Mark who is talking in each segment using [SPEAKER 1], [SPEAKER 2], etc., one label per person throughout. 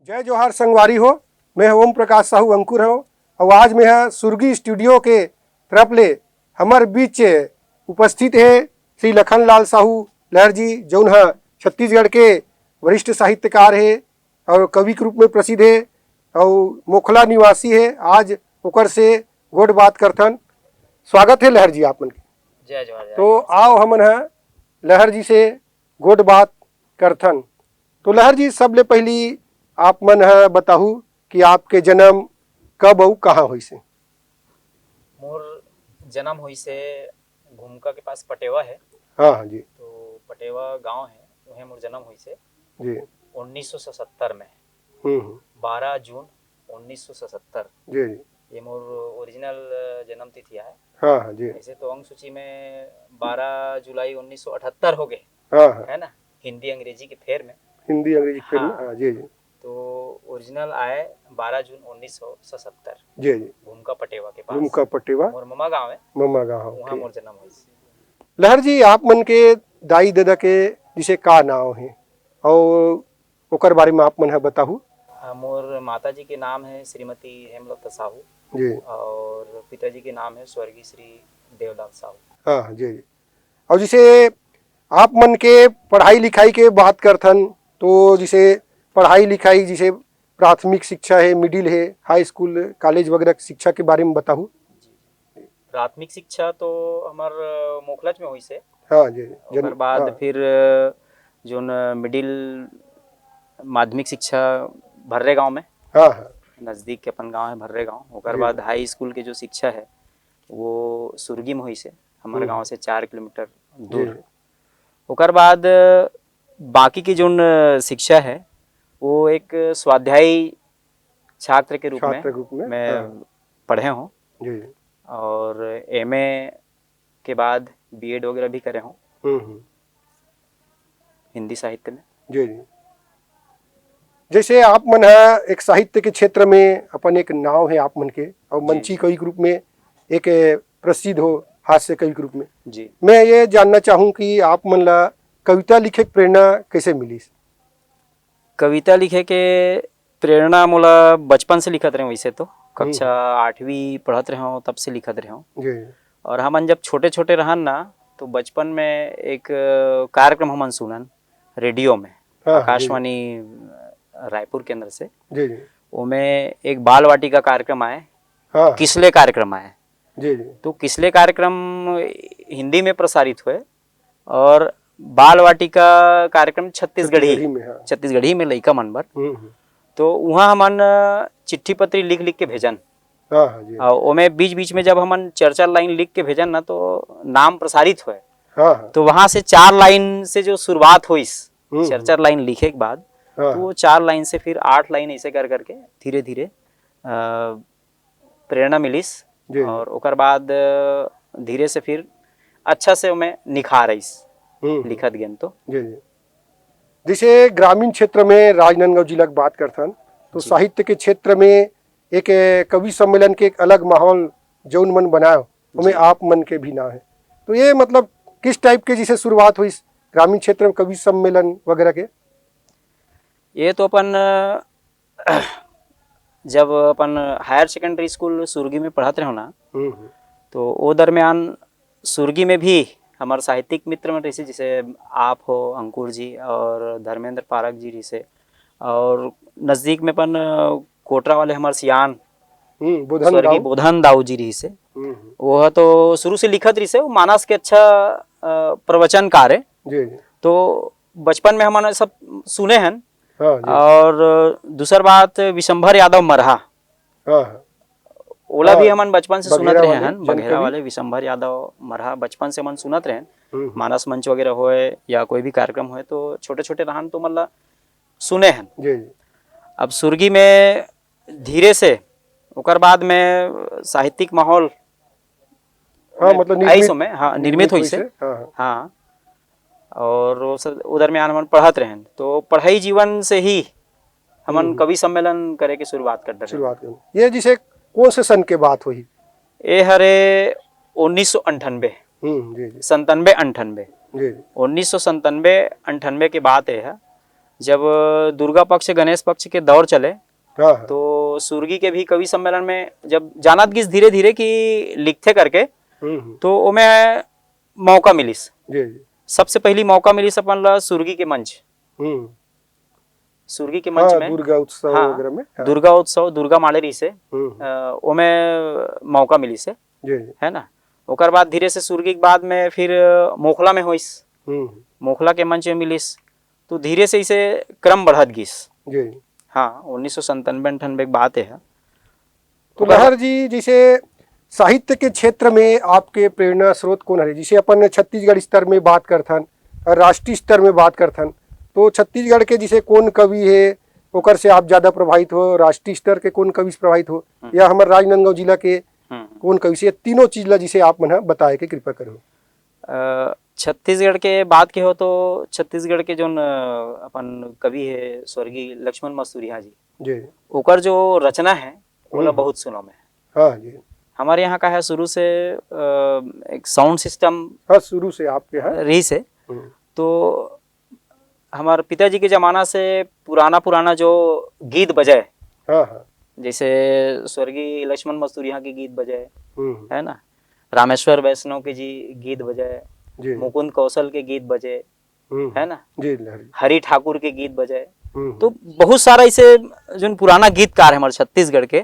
[SPEAKER 1] जय जोहार संगवारी हो। मैं ओम प्रकाश साहू अंकुर हो और आज मैं सुरगी स्टूडियो के तरफ ले हमारे बीच उपस्थित है श्री लखनलाल साहू लहर जी, जौन छत्तीसगढ़ के वरिष्ठ साहित्यकार है और कवि के रूप में प्रसिद्ध है और मोखला निवासी है। आज ओकर से गोड बात करथन। स्वागत है लहर जी आप मन के।
[SPEAKER 2] जय जोहार।
[SPEAKER 1] तो आओ हमन लहर जी से गोड बात करथन। तो लहर जी, सबले पहली आप मन बताहू कि आपके जन्म कब और कहाँ हुई से?
[SPEAKER 2] मोर जन्म हुई से घुमका के पास पटेवा है।
[SPEAKER 1] हाँ हाँ जी
[SPEAKER 2] तो पटेवा गांव है, वहीं मोर जन्म हुई से
[SPEAKER 1] जी
[SPEAKER 2] 1977 में।
[SPEAKER 1] हम्म
[SPEAKER 2] 12 जून 1977
[SPEAKER 1] जी जी
[SPEAKER 2] ये मोर ओरिजिनल जन्म तिथि है।
[SPEAKER 1] हाँ हाँ जी
[SPEAKER 2] ऐसे तो अंक सूची में 12 जुलाई 1978 हो गए,
[SPEAKER 1] हाँ हाँ
[SPEAKER 2] है ना, हिंदी अंग्रेजी के फेर में।
[SPEAKER 1] हिंदी अंग्रेजी फिल्म।
[SPEAKER 2] हाँ।
[SPEAKER 1] हाँ जी जी
[SPEAKER 2] तो ओरिजिनल आए 12 जून 1977
[SPEAKER 1] जी जी
[SPEAKER 2] घुमका पटेवा के पास।
[SPEAKER 1] झुमका पटेवा
[SPEAKER 2] मोर ममा गाँव है,
[SPEAKER 1] मम्मा गाँव।
[SPEAKER 2] वहाँ मोर जन्म हुई से।
[SPEAKER 1] लहर जी, आप मन के दाई दादा के जिसे का नाम है और ओकर बारे में आप मन बताहू।
[SPEAKER 2] मोर माता जी के नाम है श्रीमती हेमलता साहू
[SPEAKER 1] जी
[SPEAKER 2] और पिताजी के नाम है स्वर्गीय श्री देवलाल साहू।
[SPEAKER 1] हाँ हाँ जी जी। और जिसे आप मन के पढ़ाई लिखाई के बात करथन, तो जिसे पढ़ाई लिखाई जिसे प्राथमिक शिक्षा है, मिडिल है, हाई स्कूल कॉलेज वगैरह की शिक्षा के बारे में बताहू।
[SPEAKER 2] प्राथमिक शिक्षा तो हमार मोखलच में हुई से।
[SPEAKER 1] हाँ जी
[SPEAKER 2] ओकर बाद
[SPEAKER 1] हाँ
[SPEAKER 2] फिर जो मिडिल माध्यमिक शिक्षा भर्रे गांव में,
[SPEAKER 1] हाँ हाँ
[SPEAKER 2] नज़दीक के अपन गांव है भर्रे गांव। ओकर
[SPEAKER 1] जी।
[SPEAKER 2] बाद हाई स्कूल के जो शिक्षा है वो सुरगी में हुई से, हमारे गांव से 4 किलोमीटर दूर। ओकर बाद बाकी की जो शिक्षा है वो एक स्वाध्यायी छात्र के रूप
[SPEAKER 1] छात्र ग्रुप में
[SPEAKER 2] मैं
[SPEAKER 1] हाँ
[SPEAKER 2] पढ़े हूँ
[SPEAKER 1] जी
[SPEAKER 2] और एमए के बाद बीएड वगैरह भी करे हूँ
[SPEAKER 1] हम्म
[SPEAKER 2] हिंदी साहित्य में।
[SPEAKER 1] जी जी। जैसे आप मन एक साहित्य के क्षेत्र में अपन एक नाव है आप मन के, और
[SPEAKER 2] जी।
[SPEAKER 1] मंची कवि के रूप में एक प्रसिद्ध हो, हास्य कवि के रूप में।
[SPEAKER 2] जी।
[SPEAKER 1] मैं ये जानना चाहूँ कि आप मन ला कविता लिखे के प्रेरणा कैसे मिली?
[SPEAKER 2] कविता लिखे के प्रेरणा मोला बचपन से लिखत रहे हूँ। वैसे तो कक्षा 8वीं पढ़त रहे हूँ तब से लिखत रहे हूँ।
[SPEAKER 1] जी
[SPEAKER 2] और हमन जब छोटे छोटे रहन ना तो बचपन में एक कार्यक्रम हमन सुनन रेडियो में,
[SPEAKER 1] हाँ
[SPEAKER 2] आकाशवाणी रायपुर केंद्र से।
[SPEAKER 1] जी जी
[SPEAKER 2] उनमें एक बाल वाटिका कार्यक्रम आए,
[SPEAKER 1] हाँ
[SPEAKER 2] किसले कार्यक्रम आए।
[SPEAKER 1] जी जी
[SPEAKER 2] तो किसले कार्यक्रम हिंदी में प्रसारित हुए और बाल वाटिका कार्यक्रम छत्तीसगढ़ी में लइका मन बर। तो वहाँ हमन चिट्ठी पत्री लिख लिख के भेजन।
[SPEAKER 1] हाँ हाँ जी
[SPEAKER 2] और ओमे बीच बीच में जब हमन चर्चा लाइन लिख के भेजन ना तो नाम प्रसारित हुए।
[SPEAKER 1] हाँ हाँ
[SPEAKER 2] तो वहाँ से 4 लाइन से जो शुरुआत हुई चर्चा लाइन लिखे के बाद,
[SPEAKER 1] हाँ
[SPEAKER 2] तो वो 4 लाइन से फिर 8 लाइन ऐसे कर करके धीरे धीरे प्रेरणा मिलिस।
[SPEAKER 1] जी
[SPEAKER 2] और ओकर बाद धीरे से फिर अच्छा से मैं निखार आईस लिखत गेन। तो
[SPEAKER 1] जी जी। जैसे ग्रामीण क्षेत्र में राजनांदगांव जिला की बात करथन तो साहित्य के क्षेत्र में एक कवि सम्मेलन के एक अलग माहौल जौन मन बनाओ उनमें आप मन के भी ना है। तो ये मतलब किस टाइप के जिसे शुरुआत हुई ग्रामीण क्षेत्र में कवि सम्मेलन वगैरह के?
[SPEAKER 2] ये तो अपन जब अपन हायर सेकेंडरी स्कूल सुरगी में पढ़ाते रहो ना, तो वो दरमियान सुरगी में भी हमारे साहित्यिक मित्र में रही, जैसे आप हो अंकुर जी और धर्मेंद्र पारक जी रही से। और नज़दीक में अपन कोटरा वाले हमारे सियान स्वर्गीय बोधन दाऊ जी रही से। वो तो शुरू से लिखत रही से, वो मानस के अच्छा प्रवचनकार है। तो बचपन में हमने सब सुने हैं। और दूसर बात विशंभर यादव मरहा, ओला भी हमन बचपन से सुनत रहे हैं। बघेरा वाले विशंभर यादव मरहा बचपन से मन सुनत रहे। मानस मंच वगैरह होए या कोई भी कार्यक्रम होए तो छोटे छोटे रहन तो मतलब सुने हैं। अब सुरगी में धीरे से ओकर बाद में साहित्यिक माहौल निर्मित हुई से। हाँ। और उधर में हमन पढ़त रहे तो पढ़ाई जीवन से ही हमन कवि सम्मेलन करे के शुरुआत कर रहे।
[SPEAKER 1] ये जिसे कौन से सन के बात हुई?
[SPEAKER 2] ये हरे 1998 97 98 1997 98 के बात है। जब दुर्गा पक्ष गणेश पक्ष के दौर चले
[SPEAKER 1] हाँ हाँ
[SPEAKER 2] तो सुर्गी के भी कवि सम्मेलन में जब जानत गिस धीरे धीरे कि लिखते करके तो ओमें मौका मिलिस।
[SPEAKER 1] जी जी
[SPEAKER 2] सबसे पहली मौका मिलिस अपन ला सुर्गी के मंच, सुर्गी के मंच
[SPEAKER 1] हाँ,
[SPEAKER 2] में
[SPEAKER 1] दुर्गा उत्सव
[SPEAKER 2] हाँ,
[SPEAKER 1] वगैरह में हाँ।
[SPEAKER 2] दुर्गा उत्सव दुर्गा मालेरी से ओमे मौका मिली से
[SPEAKER 1] जी जी
[SPEAKER 2] है ना। ओकर बाद धीरे से सुर्गी के बाद में फिर मोखला में होइस, मोखला के मंच में मिलिस, तो धीरे से इसे क्रम बढ़त गिस।
[SPEAKER 1] जी
[SPEAKER 2] हाँ 1997-98 की बात है।
[SPEAKER 1] तो लहर जी, जैसे साहित्य के क्षेत्र में आपके प्रेरणा स्रोत कौन है? जिसे अपन छत्तीसगढ़ स्तर में बात करथन और राष्ट्रीय स्तर में बात करथन, तो छत्तीसगढ़ के जिसे कौन कवि है ओकर से आप ज्यादा प्रभावित हो, राष्ट्रीय स्तर के कौन कवि से प्रभावित हो, या हमारे राजनांदगांव जिला के कौन कवि से? तीनों चीज ला जिसे आप मन बताए के कृपा करो।
[SPEAKER 2] छत्तीसगढ़ के बात के हो तो छत्तीसगढ़ के जो अपन कवि है स्वर्गीय लक्ष्मण मस्तूरिया जी, ओकर जो रचना है वो बहुत सुनो में।
[SPEAKER 1] हाँ जी,
[SPEAKER 2] हमारे यहाँ का है शुरू से एक साउंड सिस्टम,
[SPEAKER 1] हाँ शुरू से आपके यहाँ
[SPEAKER 2] रही से। तो हमारे पिताजी के जमाना से पुराना जो गीत बजाए,
[SPEAKER 1] हाँ हाँ,
[SPEAKER 2] जैसे स्वर्गीय लक्ष्मण मस्तूरिया के गीत बजाए है ना, रामेश्वर वैष्णव के जी गीत बजाए, मुकुंद कौशल के गीत बजे है ना,
[SPEAKER 1] जी
[SPEAKER 2] हरि ठाकुर के गीत बजाए, तो बहुत सारा ऐसे जो पुराना गीतकार है हमारे छत्तीसगढ़ के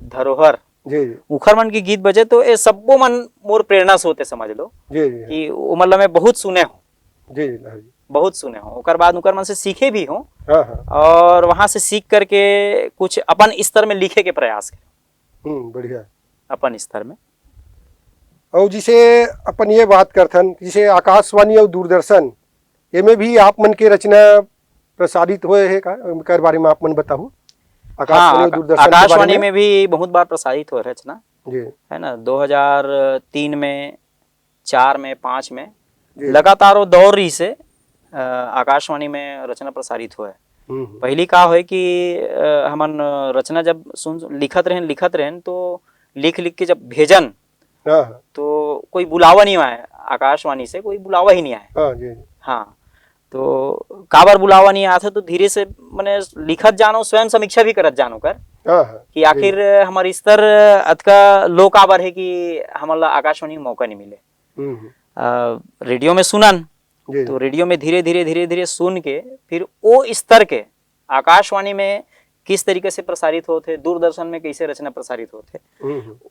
[SPEAKER 2] धरोहर उखर मन के गीत बजे, तो ये सबो मन मोर प्रेरणा से होते समझ लो कि वो मतलब मैं बहुत सुने हूँ, बहुत सुने हो। ओकर बाद उकर मन से सीखे भी हूँ और वहां से सीख करके कुछ अपन स्तर में लिखे के प्रयास करें।
[SPEAKER 1] बढ़िया
[SPEAKER 2] अपन स्तर में।
[SPEAKER 1] और जिसे अपन ये बात करथन, जिसे आकाशवाणी और दूरदर्शन ये में भी आप मन के रचना प्रसारित हुए है का, कर बारे में आप मन बताओ।
[SPEAKER 2] आकाशवाणी और दूरदर्शन आकाशवाणी में भी बहुत बार प्रसारित हुआ रचना
[SPEAKER 1] जी
[SPEAKER 2] है ना। 2003 में 4 में 5 में लगातार दौर रही से आकाशवाणी में रचना प्रसारित हुआ है। पहली का है कि हमन रचना जब लिखत रहें तो लिख के जब भेजन तो कोई बुलावा नहीं आया, आकाशवाणी से कोई बुलावा ही नहीं आया। हाँ तो काबर बुलावा नहीं आया था, तो धीरे से मैंने लिखत जानो, स्वयं समीक्षा भी करत जानो कर कि आखिर हमारे स्तर अतका लो काबर है कि हमारा आकाशवाणी में मौका नहीं मिले। रेडियो में सुनन, तो रेडियो में धीरे धीरे सुन के फिर वो स्तर के आकाशवाणी में किस तरीके से प्रसारित होते, दूरदर्शन में कैसे रचना प्रसारित होते,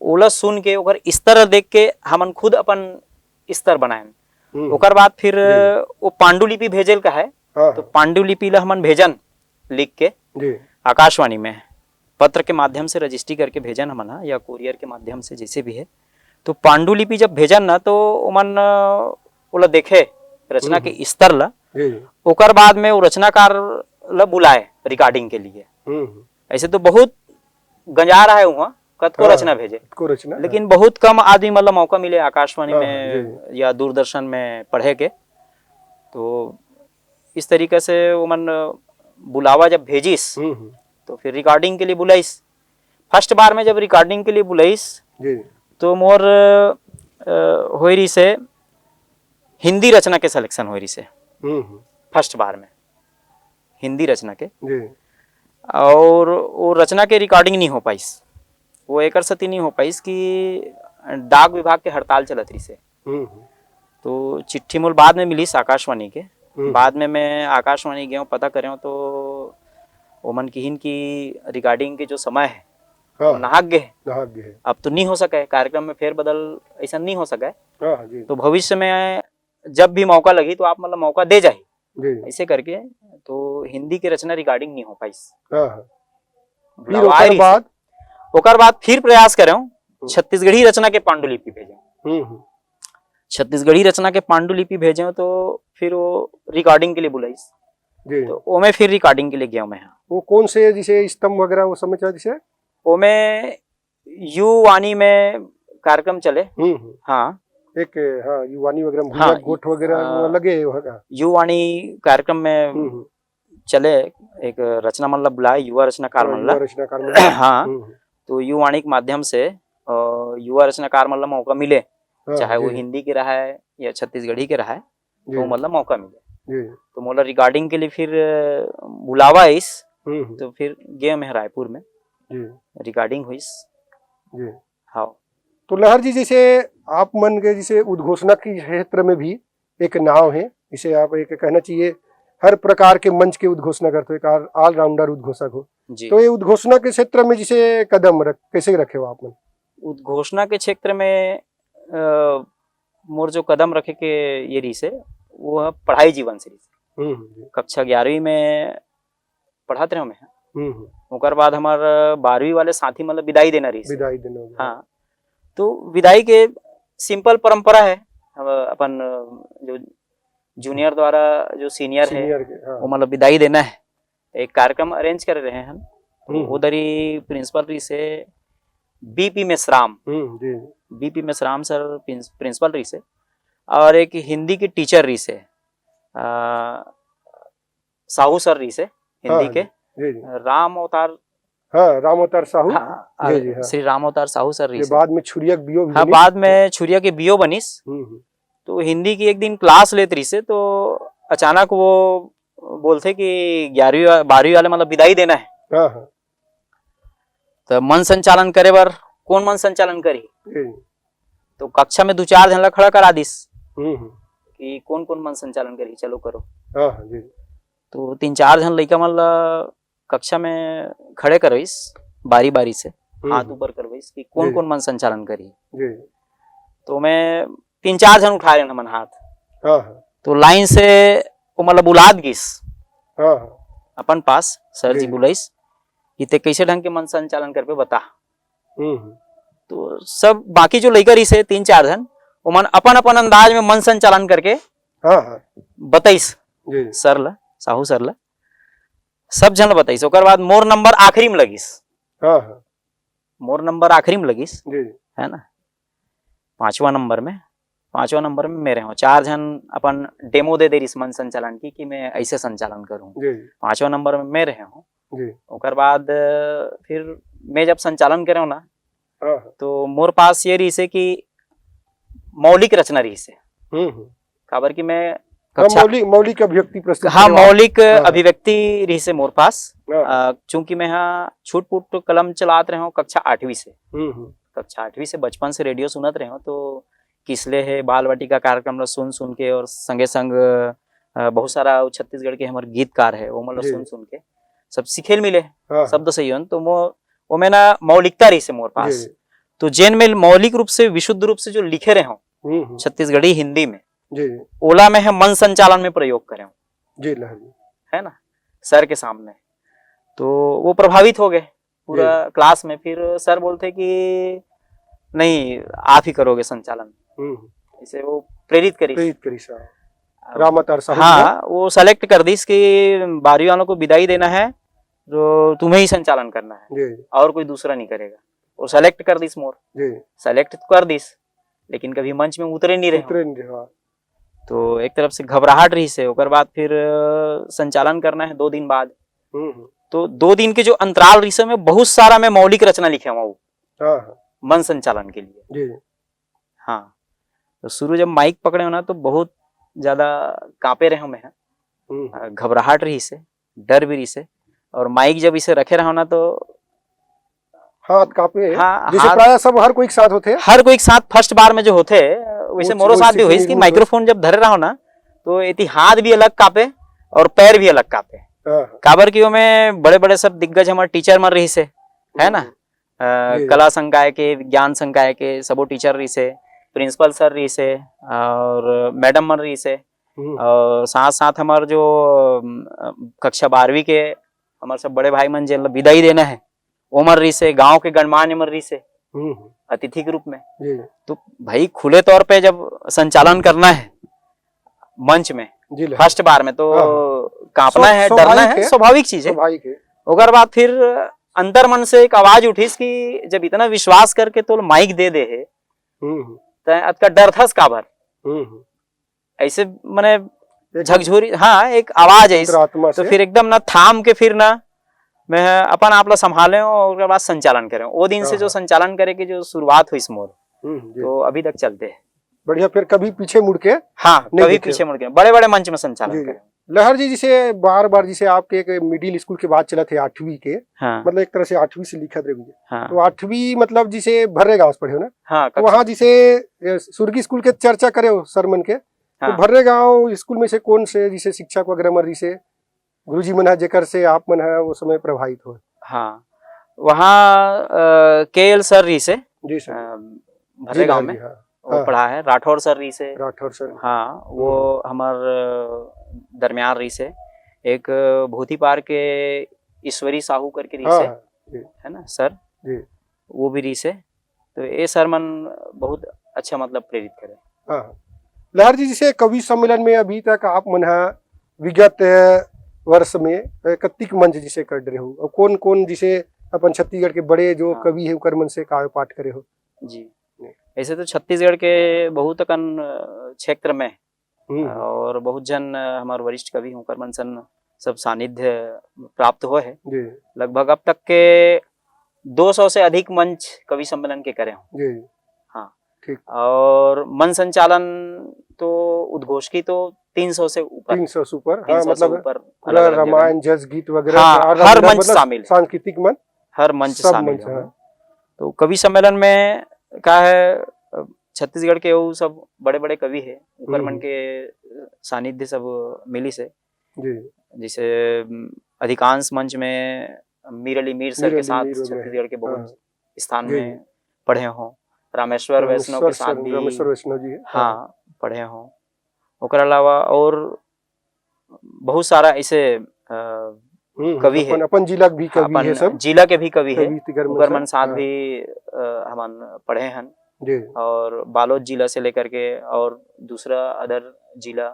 [SPEAKER 2] ओला सुन के ओकर स्तर देख के हमन खुद अपन स्तर बनाए। ओकर बाद फिर वो पांडुलिपि भेजल का है, तो पांडुलिपि ला हमन भेजन लिख के आकाशवाणी में पत्र के माध्यम से रजिस्ट्री करके भेजन हमन, या कुरियर के माध्यम से जैसे भी है। तो पांडुलिपि जब भेजन ना तो ओमन ओला देखे रचना के स्तर ला, ओकर बाद में वो रचनाकार ला बुलाए रिकॉर्डिंग के लिए। ऐसे तो बहुत गंजार है वहाँ कतको रचना भेजे, लेकिन बहुत कम आदमी मतलब मौका मिले आकाशवाणी में या दूरदर्शन में पढ़े के। तो इस तरीके से वो मन बुलावा जब भेजिस तो फिर रिकॉर्डिंग के लिए बुलाइस। फर्स्ट बार में जब रिकॉर्डिंग के लिए बुलाइस तो मोर हो रही से हिंदी रचना के सिलेक्शन हो रही से फर्स्ट बार में हिंदी रचना के, और वो रचना के रिकॉर्डिंग नहीं हो पाइस। वो एक सती नहीं हो पाइस कि डाक विभाग के हड़ताल चलत रही से। तो चिट्ठी मोल बाद में मिलीस आकाशवाणी के। बाद में मैं आकाशवाणी गया पता करे तो वो मन की रिकॉर्डिंग के जो समय है नाहक गए। अब तो नहीं हो सके, कार्यक्रम में फेर बदल ऐसा नहीं हो सके। तो भविष्य में जब भी मौका लगी तो आप मतलब मौका दे जाए ऐसे करके। तो हिंदी की रचना रिकॉर्डिंग नहीं हो पाइस। ओकर बाद फिर प्रयास करे छत्तीसगढ़ी रचना के पांडुलिपि भेजे। छत्तीसगढ़ी रचना के पांडुलिपि भेजे तो फिर वो रिकॉर्डिंग के लिए बुलाइस। तो ओमे फिर रिकॉर्डिंग के लिए गया मैं।
[SPEAKER 1] वो कौन से जिसे स्तंभ वगैरह वो समझ जिसे
[SPEAKER 2] ओमे युवानी में कार्यक्रम चले। हाँ
[SPEAKER 1] एक युवानी वगैरह गोठ वगैरह लगे
[SPEAKER 2] युवानी कार्यक्रम में चले। एक रचना मतलब बुलाए युवा रचनाकार मतलब। हाँ तो युवाणी के माध्यम से युवा रचनाकार मतलब मौका मिले, चाहे वो हिंदी के रहा है या छत्तीसगढ़ी के रहा है, तो मतलब मौका मिले।
[SPEAKER 1] जी
[SPEAKER 2] तो मोला रिकॉर्डिंग के लिए फिर बुलावा इस,
[SPEAKER 1] हम्म
[SPEAKER 2] तो फिर गए मैं रायपुर में
[SPEAKER 1] जी
[SPEAKER 2] रिकॉर्डिंग हुई।
[SPEAKER 1] जी।
[SPEAKER 2] हाँ
[SPEAKER 1] तो लहर जी, जैसे आप मन के जैसे उद्घोषणा के क्षेत्र में भी एक नाव है, इसे आप एक कहना चाहिए हर प्रकार के मंच के उद्घोषणा करते हो, एक ऑलराउंडर उद्घोषक हो।
[SPEAKER 2] जी।
[SPEAKER 1] तो ये उद्घोषणा के क्षेत्र में जिसे कदम कैसे रखे हो आप मन?
[SPEAKER 2] उद्घोषणा के क्षेत्र में मोर जो कदम रखे के ये रही से वो है पढ़ाई जीवन से रही।
[SPEAKER 1] जी
[SPEAKER 2] कक्षा 11वीं में पढ़ात रहे मैं।
[SPEAKER 1] हम्म।
[SPEAKER 2] ओकर बाद हमार 12वीं वाले साथी मतलब विदाई देना रही से।
[SPEAKER 1] विदाई देना होगा।
[SPEAKER 2] हाँ, तो विदाई के सिंपल परंपरा है, हम अपन जो जूनियर द्वारा जो सीनियर है
[SPEAKER 1] सीनियर के, हाँ।
[SPEAKER 2] वो मतलब विदाई देना है। एक कार्यक्रम अरेंज कर रहे हैं हम, तो उधर ही प्रिंसिपल रही से बीपी मेसराम,
[SPEAKER 1] जी
[SPEAKER 2] बीपी मेसराम सर प्रिंसिपल रही से, और एक हिंदी की टीचर रही से साहू सर रही से हिंदी
[SPEAKER 1] हाँ,
[SPEAKER 2] के
[SPEAKER 1] जी जी।
[SPEAKER 2] राम अवतार,
[SPEAKER 1] हाँ, राम अवतार साहू।
[SPEAKER 2] हाँ,
[SPEAKER 1] जी जी, हाँ।
[SPEAKER 2] श्री राम अवतार साहू सर रही
[SPEAKER 1] ये
[SPEAKER 2] से।
[SPEAKER 1] बाद में छुरिया बीओ भी
[SPEAKER 2] हाँ,
[SPEAKER 1] बनी।
[SPEAKER 2] बाद में छुरिया के बीओ बनिस। तो हिंदी की एक दिन क्लास लेते रही से, तो अचानक वो बोलते कि 11वीं 12वीं वाले मतलब विदाई देना है।
[SPEAKER 1] हाँ हाँ।
[SPEAKER 2] तो मन संचालन करे बर कौन मन संचालन करी,
[SPEAKER 1] जी
[SPEAKER 2] तो कक्षा में 2-4 जन ला खड़ा करा दिस
[SPEAKER 1] हम्म।
[SPEAKER 2] कि कौन कौन मन संचालन करी, चलो करो।
[SPEAKER 1] हाँ हाँ जी।
[SPEAKER 2] तो 3-4 जन लड़का मन ला कक्षा में खड़े करवाइस, बारी बारी से हाथ ऊपर करवाइस कि कौन कौन मन संचालन करी।
[SPEAKER 1] जी।
[SPEAKER 2] तो मैं 3-4 जन उठा रहे मन हाथ।
[SPEAKER 1] हाँ हाँ।
[SPEAKER 2] तो लाइन से वो मतलब बुलाद गिस
[SPEAKER 1] हाँ हाँ।
[SPEAKER 2] अपन पास, सर जी
[SPEAKER 1] जी।
[SPEAKER 2] बुलाइस कि ते कैसे ढंग के मन संचालन कर पे बता।
[SPEAKER 1] हम्म।
[SPEAKER 2] तो सब बाकी जो लड़का रही से 3-4 जन वो मन अपन अपन अंदाज में मन संचालन करके
[SPEAKER 1] हाँ हाँ
[SPEAKER 2] बताइस
[SPEAKER 1] जी।
[SPEAKER 2] सर ला, साहू सर ला, सब जन बताइस। ओकर बाद मोर नंबर आखिरी में लगिस।
[SPEAKER 1] हाँ हाँ
[SPEAKER 2] मोर नंबर आखिरी में लगिस,
[SPEAKER 1] जी।
[SPEAKER 2] है ना, 5वां नंबर में मेरे हो। 4 जन अपन डेमो दे रही मन संचालन की कि मैं ऐसे संचालन करूं।
[SPEAKER 1] जी
[SPEAKER 2] 5वां नंबर में मैं रहे हूँ।
[SPEAKER 1] जी।
[SPEAKER 2] ओकर बाद फिर मैं जब संचालन करे ना,
[SPEAKER 1] हाँ हाँ।
[SPEAKER 2] तो मोर पास ये रही से कि मौलिक रचना रही से, खबर कि मैं
[SPEAKER 1] हाँ, मौलिक अभिव्यक्ति प्रस्तुत
[SPEAKER 2] हाँ
[SPEAKER 1] करो आप।
[SPEAKER 2] मौलिक
[SPEAKER 1] हाँ।
[SPEAKER 2] अभिव्यक्ति रही से मोर पास।
[SPEAKER 1] हाँ।
[SPEAKER 2] चूंकि मैं हाँ छूट पुट कलम चलाते रहे हूँ कक्षा 8वीं से। कक्षा 8वीं से बचपन से रेडियो सुनत रहे हो, तो किसले है बाल वाटिका कार्यक्रम ला सुन सुन के, और संगे संग बहुत सारा छत्तीसगढ़ के हमारे गीतकार है वो मतलब
[SPEAKER 1] जी।
[SPEAKER 2] सुन सुन के सब सीखेल मिले
[SPEAKER 1] हाँ।
[SPEAKER 2] शब्द सही हो। तो वो मैं ना मौलिकता रही से मोर पास।
[SPEAKER 1] जी
[SPEAKER 2] तो जैन में मौलिक रूप से विशुद्ध रूप से जो लिखे रहे हो छत्तीसगढ़ी हिंदी में,
[SPEAKER 1] जी
[SPEAKER 2] ओला में है मन संचालन में प्रयोग करे हो,
[SPEAKER 1] जी लहर जी।
[SPEAKER 2] है ना, सर के सामने। तो वो प्रभावित हो गए पूरा क्लास में। फिर सर बोलते कि नहीं आप ही करोगे संचालन, इसे वो प्रेरित करी
[SPEAKER 1] साहब राम अवतार साहू।
[SPEAKER 2] हाँ, वो सेलेक्ट कर दी कि 12वीं वालों को विदाई देना है तो तुम्हें ही संचालन करना है
[SPEAKER 1] जी
[SPEAKER 2] और कोई दूसरा नहीं करेगा। वो सेलेक्ट कर दिस मोर,
[SPEAKER 1] जी।
[SPEAKER 2] सेलेक्ट तो कर दिस, लेकिन कभी मंच में उतरे नहीं रहे।
[SPEAKER 1] हाँ।
[SPEAKER 2] तो एक तरफ से घबराहट रही से। ओकर बाद फिर संचालन करना है 2 दिन बाद। तो 2 दिन के जो अंतराल रही से में बहुत सारा मैं मौलिक रचना लिखे हुआ हूँ
[SPEAKER 1] हाँ।
[SPEAKER 2] मन संचालन के लिए।
[SPEAKER 1] जी
[SPEAKER 2] हाँ, तो शुरू जब माइक पकड़े हो ना तो बहुत ज्यादा कांपे रहे मैं, घबराहट रही से, डर भी रही से। और माइक जब इसे रखे रहो ना तो
[SPEAKER 1] हाथ कांपे।
[SPEAKER 2] हाँ,
[SPEAKER 1] जैसे प्राय सब हर कोई एक साथ होते हैं।
[SPEAKER 2] हर कोई एक साथ फर्स्ट बार में जो होते वैसे मोरो साथ भी हुई कि माइक्रोफोन जब धरे रहो ना तो इति हाथ भी अलग कांपे और पैर भी अलग कांपे। काबर की में बड़े बड़े सब दिग्गज हमारे टीचर मर रही से, है ना, कला संकाय के, विज्ञान संकाय के सबो टीचर रही से, प्रिंसिपल सर रही से और मैडम मर रही से, और साथ साथ हमारे जो कक्षा 12वीं के हमारे सब बड़े भाई मन जिन विदाई देना है वो मर रही से, गांव के गणमान्य मर रही से अतिथि के रूप में। तो भाई खुले तौर पे जब संचालन करना है मंच में फर्स्ट बार में तो कांपना है, डरना है, स्वाभाविक चीज है। ओकर बाद फिर अंतर मन से एक आवाज उठीस कि जब इतना विश्वास करके तो माइक दे है तो डर थस काबर ऐसे मने झकझोरी। हाँ, एक आवाज है तो फिर एकदम ना थाम के फिर ना मैं अपन आप ला संभाले और उसके बाद संचालन करें। वो दिन से जो संचालन करे की जो शुरुआत हुई मोर तो अभी तक चलते है।
[SPEAKER 1] बढ़िया। फिर कभी पीछे मुड़ के
[SPEAKER 2] हाँ,
[SPEAKER 1] नहीं
[SPEAKER 2] कभी
[SPEAKER 1] देखे।
[SPEAKER 2] पीछे मुड़ के बड़े बड़े मंच में
[SPEAKER 1] जी,
[SPEAKER 2] संचालन
[SPEAKER 1] जी।
[SPEAKER 2] करे।
[SPEAKER 1] लहर जी जिसे बार बार जिसे आपके एक मिडिल स्कूल के बाद चला थे 8वीं के,
[SPEAKER 2] हाँ
[SPEAKER 1] मतलब एक तरह से 8वीं से लिखा थे मुझे,
[SPEAKER 2] हाँ
[SPEAKER 1] तो 8वीं मतलब जिसे भर्रे गांव से पढ़े हो ना,
[SPEAKER 2] हाँ
[SPEAKER 1] तो वहाँ जिसे सुर्गी स्कूल के चर्चा करे हो सरमन के, तो
[SPEAKER 2] हाँ।
[SPEAKER 1] भर्रे गांव स्कूल में से कौन से जिसे शिक्षक वगैरह मर जिसे गुरुजी मन है जेकर से आप मन है वो समय प्रभावित हो?
[SPEAKER 2] हाँ, वहाँ KL सर री से
[SPEAKER 1] जी सर। जी
[SPEAKER 2] भर्रे गांव
[SPEAKER 1] लहर
[SPEAKER 2] में
[SPEAKER 1] जी, हाँ
[SPEAKER 2] वो
[SPEAKER 1] हाँ
[SPEAKER 2] पढ़ा है। राठौर सर री से,
[SPEAKER 1] राठौर सर।
[SPEAKER 2] हाँ वो हमार दरमियान री से। एक भूती पार के ईश्वरी साहू करके री
[SPEAKER 1] हाँ
[SPEAKER 2] से
[SPEAKER 1] हाँ जी
[SPEAKER 2] है ना सर,
[SPEAKER 1] जी
[SPEAKER 2] वो भी री से। तो ये सर मन बहुत अच्छा मतलब प्रेरित करे।
[SPEAKER 1] हाँ हाँ। लहर जी जिसे कवि सम्मेलन में अभी तक आप मन है विगत वर्ष में कत्तिक मंच जिसे कर रहे हो, और कौन कौन जिसे अपन छत्तीसगढ़ के बड़े जो
[SPEAKER 2] हाँ।
[SPEAKER 1] कवि है उकर मन से काव्य पाठ करे हो?
[SPEAKER 2] जी, ऐसे तो छत्तीसगढ़ के बहुत अकन क्षेत्र में
[SPEAKER 1] हम्म,
[SPEAKER 2] और बहुत जन हमारे वरिष्ठ कवि हुकर मन सन सब सानिध्य प्राप्त हुए है।
[SPEAKER 1] जी
[SPEAKER 2] लगभग अब तक के 200 से अधिक मंच कवि सम्मेलन के करे हों।
[SPEAKER 1] जी
[SPEAKER 2] हाँ,
[SPEAKER 1] ठीक।
[SPEAKER 2] और मन संचालन तो उद्घोष की तो 300 से ऊपर
[SPEAKER 1] 300 से ऊपर, हाँ
[SPEAKER 2] 300 से
[SPEAKER 1] मतलब
[SPEAKER 2] ऊपर
[SPEAKER 1] पूरा
[SPEAKER 2] अलग अलग जगह
[SPEAKER 1] रामायण
[SPEAKER 2] में।
[SPEAKER 1] जस गीत वगैरह
[SPEAKER 2] हाँ,
[SPEAKER 1] और
[SPEAKER 2] हर
[SPEAKER 1] रविंद्र
[SPEAKER 2] मंच
[SPEAKER 1] मतलब
[SPEAKER 2] शामिल है,
[SPEAKER 1] सांस्कृतिक मंच
[SPEAKER 2] हर मंच
[SPEAKER 1] सब
[SPEAKER 2] शामिल
[SPEAKER 1] मंच,
[SPEAKER 2] है।
[SPEAKER 1] हाँ।
[SPEAKER 2] तो कवि सम्मेलन में का है छत्तीसगढ़ के वो सब बड़े बड़े कवि है ऊपर मन के सानिध्य सब मिली से।
[SPEAKER 1] जी
[SPEAKER 2] जैसे अधिकांश मंच में मीर अली मीर सर के साथ
[SPEAKER 1] मीर में है,
[SPEAKER 2] छत्तीसगढ़ के
[SPEAKER 1] हाँ
[SPEAKER 2] बहुत स्थान
[SPEAKER 1] जी
[SPEAKER 2] में पढ़े हों। रामेश्वर वैष्णव के साथ भी
[SPEAKER 1] रामेश्वर वैष्णव जी है,
[SPEAKER 2] हाँ पढ़े हों। ओकर अलावा और बहुत सारा ऐसे कवि है,
[SPEAKER 1] अपन अपन जिला के भी
[SPEAKER 2] हाँ,
[SPEAKER 1] कवि है, सब
[SPEAKER 2] अपन जिला के भी कवि है
[SPEAKER 1] कवि तिगर में
[SPEAKER 2] ओकर
[SPEAKER 1] से,
[SPEAKER 2] मन साथ
[SPEAKER 1] हाँ।
[SPEAKER 2] भी हमन पढ़े हैं।
[SPEAKER 1] जी
[SPEAKER 2] और बालोद जिला से लेकर के और दूसरा अदर जिला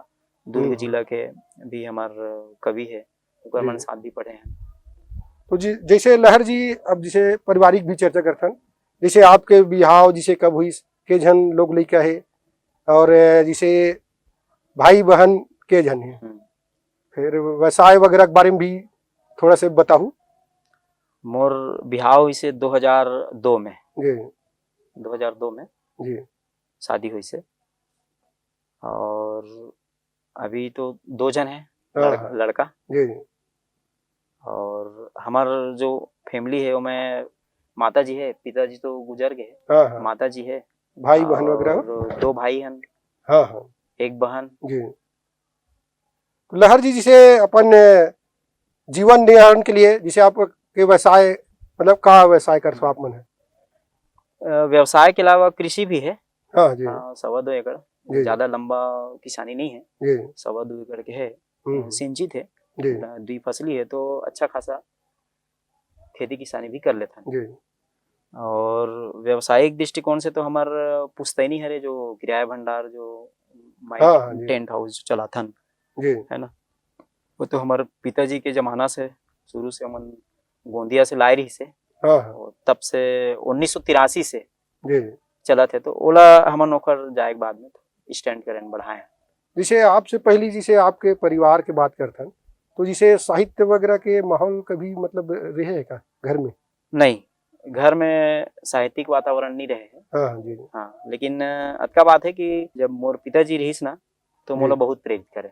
[SPEAKER 2] दुर्ग जिला के भी हमार कवि है ओकर मन
[SPEAKER 1] जी।
[SPEAKER 2] साथ भी पढ़े हैं।
[SPEAKER 1] तो जी जैसे लहर जी अब जैसे पारिवारिक भी चर्चा करथन, जैसे आपके बिहाव जिसे कब हुई के झन लोग लइका है, और जैसे भाई बहन के झन है, फिर व्यवसाय वगैरह के बारे में भी थोड़ा से बताहू।
[SPEAKER 2] मोर बिहाव इसे 2002 में
[SPEAKER 1] जी
[SPEAKER 2] 2002 में
[SPEAKER 1] जी
[SPEAKER 2] शादी हुई से। और अभी तो 2 जन है,
[SPEAKER 1] हाँ
[SPEAKER 2] लड़का।
[SPEAKER 1] जी जी
[SPEAKER 2] और हमार जो फैमिली है वो में माता जी है, पिताजी तो गुजर गए,
[SPEAKER 1] हाँ हाँ
[SPEAKER 2] माता जी है,
[SPEAKER 1] भाई बहन वगैरह हो?
[SPEAKER 2] और 2 भाई हैं,
[SPEAKER 1] हाँ हाँ
[SPEAKER 2] एक बहन।
[SPEAKER 1] जी। तो लहर जी जिसे अपन जीवन निर्वाहन के लिए जिसे आप के व्यवसाय मतलब का व्यवसाय कर आप मन है?
[SPEAKER 2] व्यवसाय के अलावा कृषि भी है।
[SPEAKER 1] हाँ जी
[SPEAKER 2] 2.25 एकड़,
[SPEAKER 1] जी
[SPEAKER 2] ज्यादा लंबा किसानी नहीं है,
[SPEAKER 1] जी
[SPEAKER 2] 2.25 एकड़ के है। सिंचित है,
[SPEAKER 1] जी
[SPEAKER 2] द्विफसली है, तो अच्छा खासा खेती किसानी भी कर लेते हैं।
[SPEAKER 1] जी
[SPEAKER 2] और व्यावसायिक दृष्टिकोण से तो हमार पुश्तैनी हरे जो किराया भंडार जो
[SPEAKER 1] हाँ जी
[SPEAKER 2] टेंट हाउस जो चलाथन
[SPEAKER 1] जी
[SPEAKER 2] है ना, वो तो हमारे पिताजी के जमाना से शुरू से हमन गोंदिया से लाए रही से,
[SPEAKER 1] हाँ हाँ
[SPEAKER 2] और तब से 1983 से
[SPEAKER 1] जी।
[SPEAKER 2] चला थे। तो ओला हमन ओकर जाए के बाद में तो स्टैंड करें बढ़ाए।
[SPEAKER 1] जिसे आपसे पहली जिसे आपके परिवार के बात करथन, तो जिसे साहित्य वगैरह के माहौल कभी मतलब रहे है का घर में?
[SPEAKER 2] नहीं, घर में साहित्यिक वातावरण नहीं रहे है।
[SPEAKER 1] हाँ जी
[SPEAKER 2] हाँ, लेकिन अतका बात है कि जब मोर पिताजी रहीस ना तो मोला बहुत प्रेरित करे।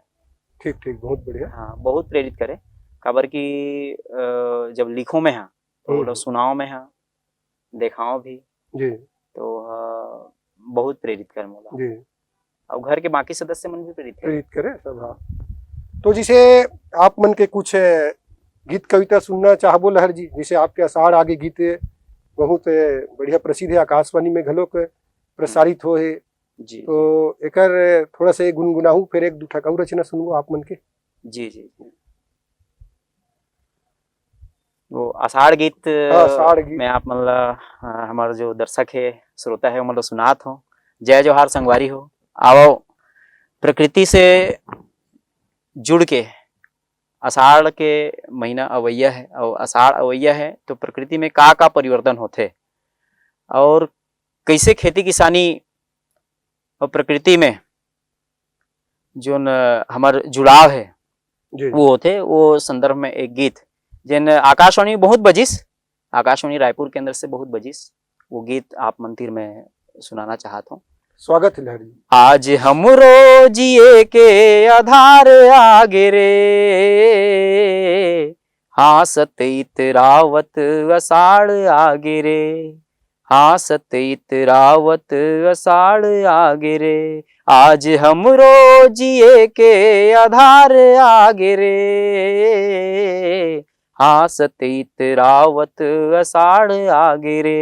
[SPEAKER 1] ठीक ठीक, बहुत बढ़िया।
[SPEAKER 2] हाँ, बहुत प्रेरित करे। काबर की जब लिखो में हाँ तो बोला सुनाओ में हाँ, देखाओ भी,
[SPEAKER 1] जी
[SPEAKER 2] तो बहुत प्रेरित कर मोला।
[SPEAKER 1] जी
[SPEAKER 2] और घर के बाकी सदस्य मन भी प्रेरित
[SPEAKER 1] करे सब, हाँ। तो जिसे आप मन के कुछ गीत कविता सुनना चाहबो लहर जी, जिसे आपके अषाढ़ आगे गीत बहुत बढ़िया प्रसिद्ध है, आकाशवाणी में घलोक प्रसारित हो है।
[SPEAKER 2] जी
[SPEAKER 1] तो एकर थोड़ा से गुनगुनाहू, फिर एक दू ठकाऊ रचना सुनबो आप मन के।
[SPEAKER 2] जी जी जी। वो आषाढ़ गीत
[SPEAKER 1] आषाढ़ गीत
[SPEAKER 2] में आप मतलब हमारे जो दर्शक है श्रोता है मतलब सुनात हो। जय जोहार संगवारी हो, आओ प्रकृति से जुड़ के, आषाढ़ के महीना अवैया है और आषाढ़ अवैया है तो प्रकृति में का परिवर्तन होते और कैसे खेती किसानी और प्रकृति में जो हमार जुड़ाव है
[SPEAKER 1] जी
[SPEAKER 2] वो होते। वो संदर्भ में एक गीत जिन आकाशवाणी बहुत बजिस, आकाशवाणी रायपुर केंद्र से बहुत बजिस, वो गीत आप मंदिर में सुनाना चाहता हूँ।
[SPEAKER 1] स्वागत है लहर जी।
[SPEAKER 2] आज हमरो जिए के आधार आगे रे, हासत इतरावत अषाढ़ आगे रे, हासत इतरावत अषाढ़ आगे रे। आज हमरो जिए के आधार आगे रे, हासत इतरावत अषाढ़ आगे रे,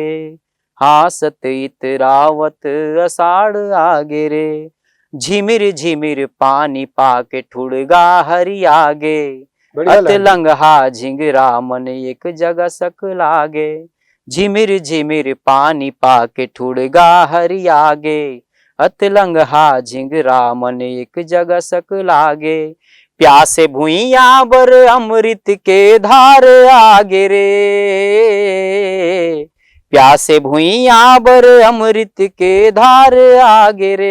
[SPEAKER 2] हासत इतरावत अषाढ़ आगे रे। झिमिर झिमिर पानी पाके ठुड़गा हरि आगे,
[SPEAKER 1] बढ़िया लहर जी।
[SPEAKER 2] अतलंगहा झिंगरा मन एक जगह सक लागे। झिमिर झिमिर पानी पाके ठुड़गा हरि आगे, अतलंगहा झिंगरा मन एक जगह सक लागे। प्यासे भुइया बर अमृत के धार आगे रे, प्यासे भुइया बर अमृत के धार आगे रे,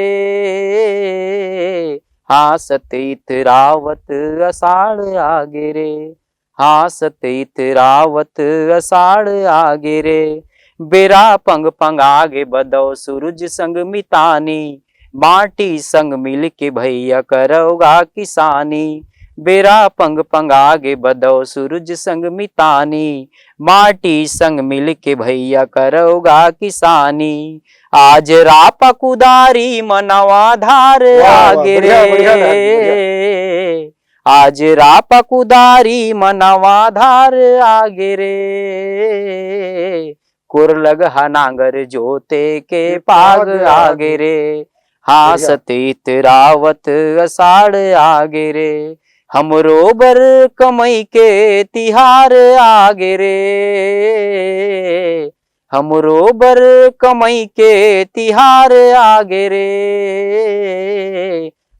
[SPEAKER 2] हासत इतरावत अषाढ़ आगे रे, हासत इतरावत अषाढ़ आगे रे। बेरा पंग पंग आगे बदौ सूरज संग मितानी, माटी संग मिल के भैया करोगा किसानी। बेरा पंग पंग आगे बदौ सूरज संग मितानी, माटी संग मिल के भैया करोगा किसानी। आज रापा कुदारी मनवा धार आगे रे, आज रापा कुदारी मनवा धार आगे रे। कुरलग हनांगर जोते के पाग आगे रे, हासत इतरावत अषाढ़ आगे रे। हमरो बर कमई के तिहार आगे रे, हमरो बर कमई के तिहार आगे रे,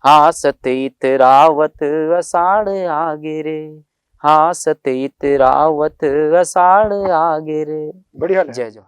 [SPEAKER 2] हासत इतरावत अषाढ़ आगे रे, हासत इतरावत अषाढ़ आगे रे।
[SPEAKER 1] बढ़िया।
[SPEAKER 2] जय जवाहर।